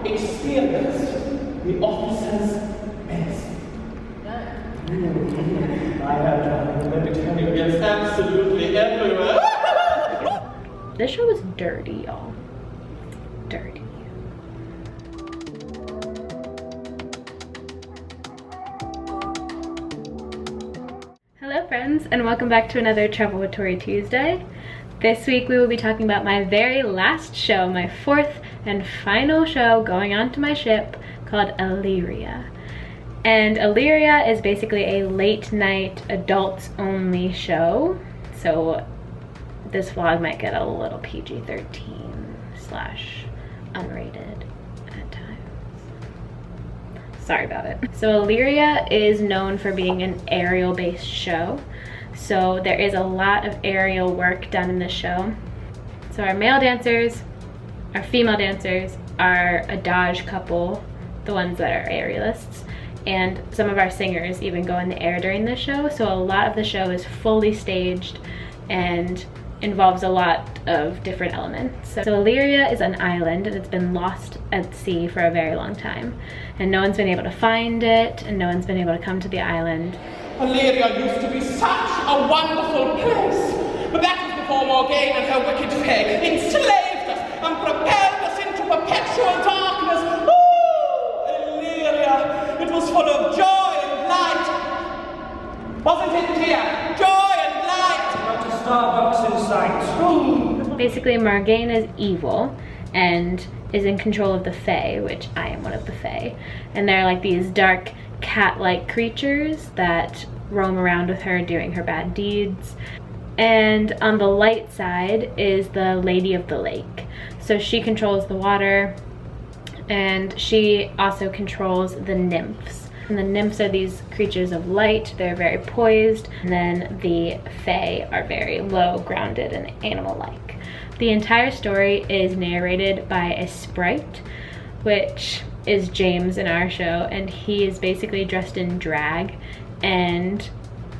experienced the officer's medicine? No. I have done. Let me tell you, it's absolutely everywhere. This show is dirty, y'all. Dirty. Hello friends, and welcome back to another Travel with Tori Tuesday. This week we will be talking about my very last show, my fourth and final show going onto my ship, called Elyria. And Elyria is basically a late night adults only show. So this vlog might get a little PG-13/unrated at times. Sorry about it. So Elyria is known for being an aerial based show. So there is a lot of aerial work done in this show. So our male dancers, our female dancers, our adage couple, the ones that are aerialists, and some of our singers even go in the air during this show. So a lot of the show is fully staged and involves a lot of different elements. So Elyria is an island and it's been lost at sea for a very long time. And no one's been able to find it, and no one's been able to come to the island. Elyria used to be such a wonderful place, but that was before Morgaine and her wicked fae enslaved us and propelled us into perpetual darkness. Oh, Elyria, it was full of joy and light. Wasn't it, dear? Joy and light. Not a Starbucks in sight. Basically, Morgaine is evil and is in control of the fae, which I am one of the fae. And they're like these dark cat-like creatures that roam around with her doing her bad deeds. And on the light side is the Lady of the Lake. So she controls the water, and she also controls the nymphs. And the nymphs are these creatures of light. They're very poised. And then the fae are very low, grounded, and animal-like. The entire story is narrated by a sprite, which is James in our show, and he is basically dressed in drag and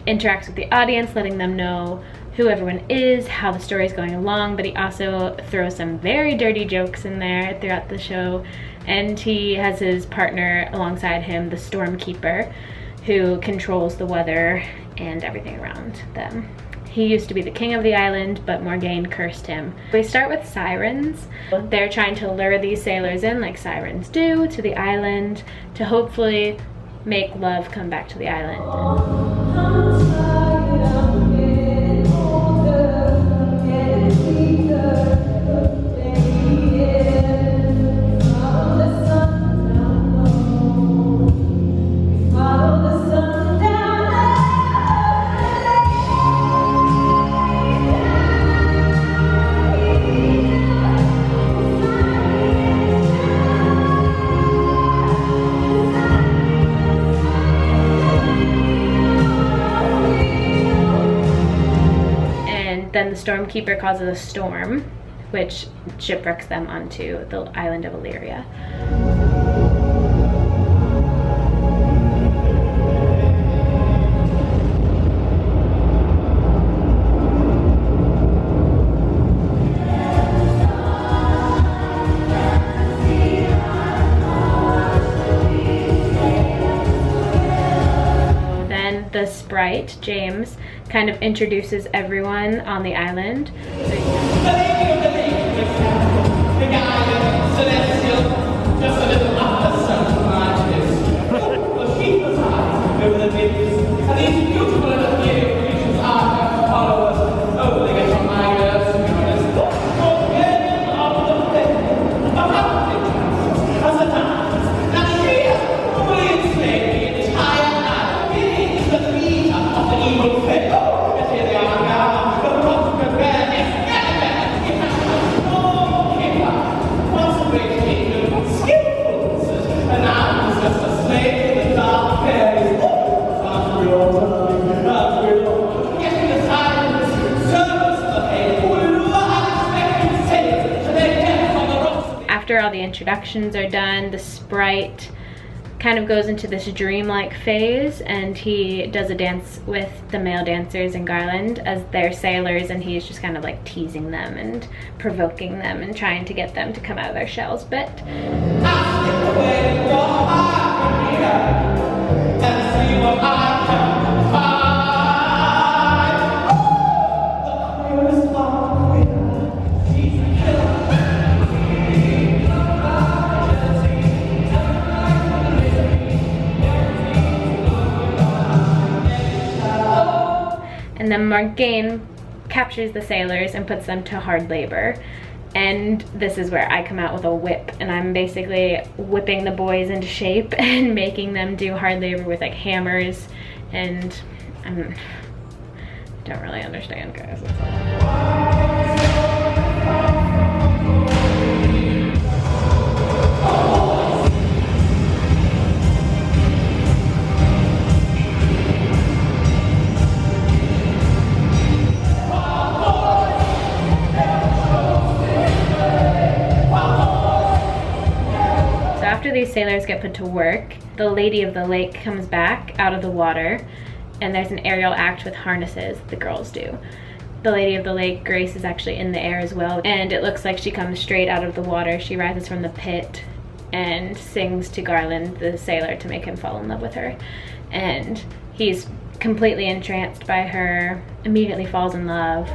interacts with the audience, letting them know who everyone is, how the story is going along, but he also throws some very dirty jokes in there throughout the show. And he has his partner alongside him, the Stormkeeper, who controls the weather and everything around them. He used to be the king of the island, but Morgaine cursed him. We start with sirens. They're trying to lure these sailors in, like sirens do, to the island to hopefully make love come back to the island. Then the Stormkeeper causes a storm, which shipwrecks them onto the island of Elyria. Then the sprite, James, kind of introduces everyone on the island. The Lady of the Lake, the island, celestial, just a little up the sun marches. The sheep's eyes over the nymphs, and these beautiful and ethereal creatures are her followers. Oh, they get on my nerves, to be honest. Oh, men of the faith, of hunting, as a dance. Now she has fully enslaved the entire island, being the leader of the evil faith. Oh, and here they are now, the rough rebellious skillful, and I was just a slave to the dark fairies. After all, getting the silence, service of the faith, who will lure unexpected sailors to their death on the rocks. After all the introductions are done, the sprite kind of goes into this dreamlike phase, and he does a dance with the male dancers in Garland as they're sailors, and he's just kind of like teasing them and provoking them and trying to get them to come out of their shells. But and then Margain captures the sailors and puts them to hard labor. And this is where I come out with a whip, and I'm basically whipping the boys into shape and making them do hard labor with like hammers, and I don't really understand, guys. After these sailors get put to work, the Lady of the Lake comes back out of the water, and there's an aerial act with harnesses the girls do. The Lady of the Lake, Grace, is actually in the air as well, and it looks like she comes straight out of the water. She rises from the pit and sings to Garland, the sailor, to make him fall in love with her. And he's completely entranced by her, immediately falls in love.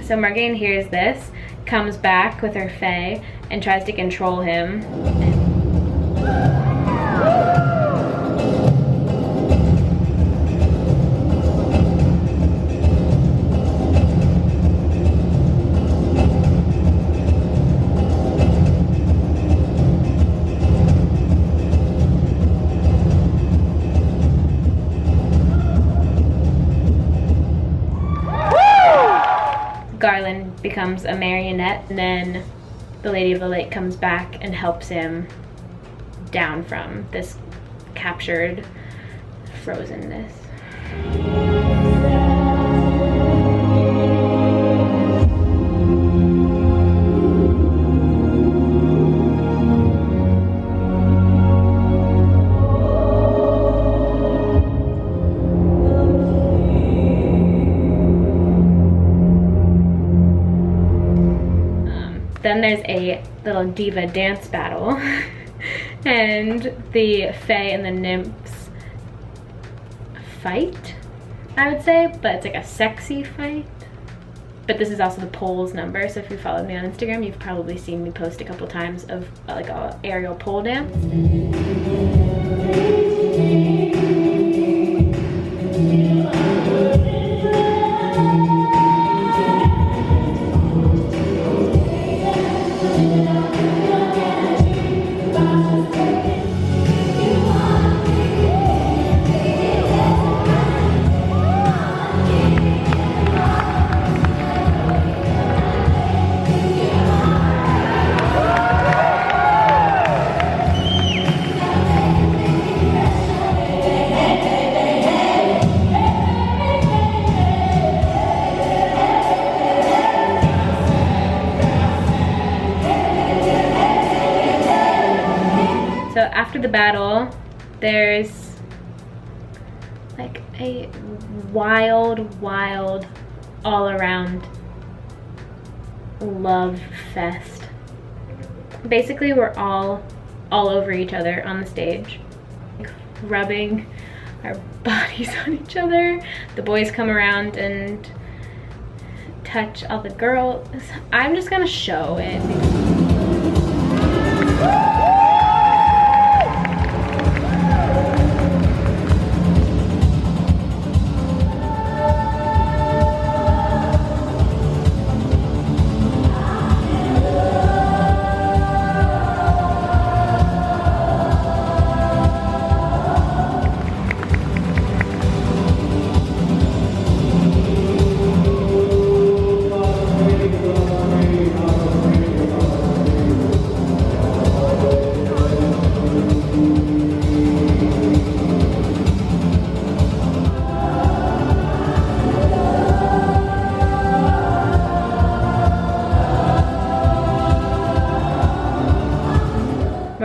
So Margain hears this, comes back with her fae, and tries to control him. Garland becomes a marionette, and then the Lady of the Lake comes back and helps him down from this captured frozenness. Then there's a little diva dance battle and the fae and the nymphs fight, I would say, but it's like a sexy fight. But this is also the pole's number, so if you followed me on Instagram, you've probably seen me post a couple times of like a aerial pole dance. So after the battle, there's like a wild, all around love fest. Basically, we're all over each other on the stage, like, rubbing our bodies on each other. The boys come around and touch all the girls. I'm just gonna show it.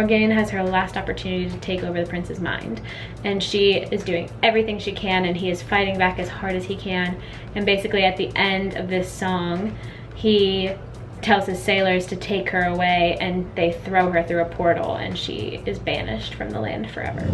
Morgane has her last opportunity to take over the prince's mind, and she is doing everything she can, and he is fighting back as hard as he can. And basically at the end of this song, he tells his sailors to take her away, and they throw her through a portal, and she is banished from the land forever.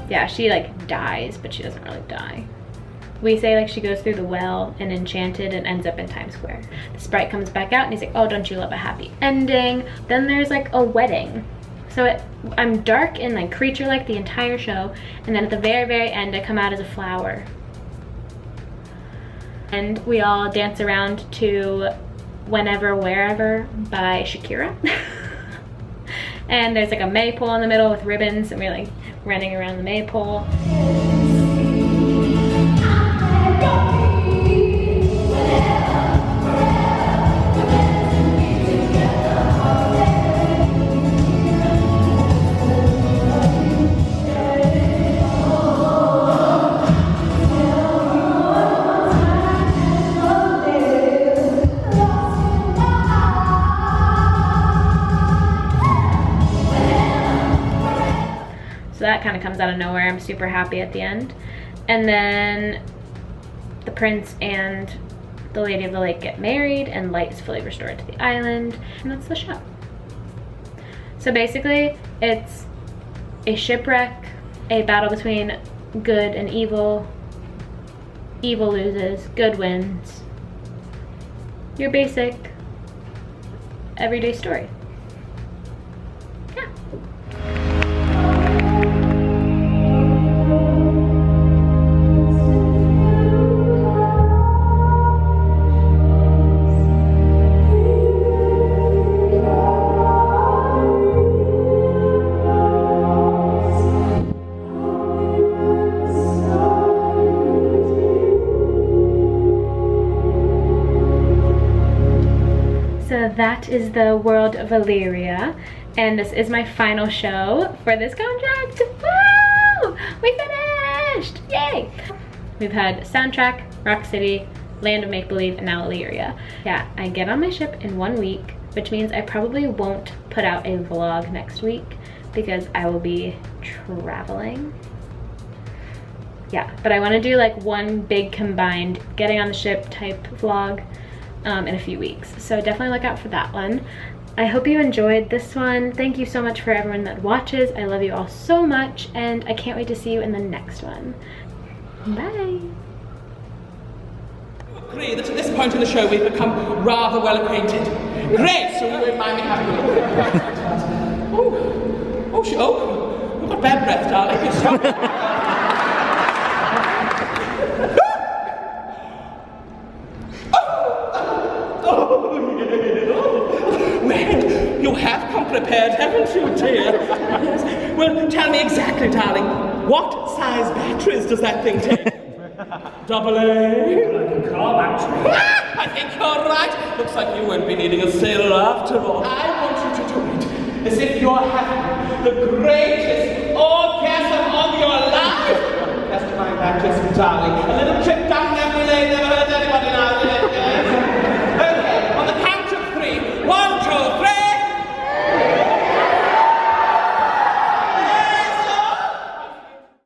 Yeah, she like dies, but she doesn't really die. We say like she goes through the well and enchanted and ends up in Times Square. The sprite comes back out and he's like, oh, don't you love a happy ending? Then there's like a wedding. So I'm dark and like creature-like the entire show, and then at the very, very end I come out as a flower. And we all dance around to Whenever Wherever by Shakira. And there's like a maypole in the middle with ribbons, and we're like running around the maypole. So that kind of comes out of nowhere. I'm super happy at the end. And then the prince and the Lady of the Lake get married, and light is fully restored to the island, and that's the show. So basically, it's a shipwreck, a battle between good and evil. Evil loses, good wins. Your basic everyday story. Yeah. So that is the world of Elyria, and this is my final show for this contract. Woo! We finished! Yay! We've had soundtrack, Rock City, Land of Make Believe, and now Elyria. Yeah, I get on my ship in 1 week, which means I probably won't put out a vlog next week because I will be traveling. Yeah, but I want to do like one big combined getting on the ship type vlog in a few weeks. So definitely look out for that one. I hope you enjoyed this one. Thank you so much for everyone that watches. I love you all so much, and I can't wait to see you in the next one. Bye. I agree that at this point in the show we've become rather well acquainted. Great, so you won't mind me having a look at that. Oh, you've got bad breath, darling. It's so You have come prepared, haven't you, dear? Yes. Well, tell me exactly, darling, what size batteries does that thing take? Double A? Like a car battery. I think you're right. Looks like you won't be needing a sailor after all. I want you to do it as if you're having the greatest orgasm of your life. That's my batteries, darling. A little trip down memory lane never hurt anybody.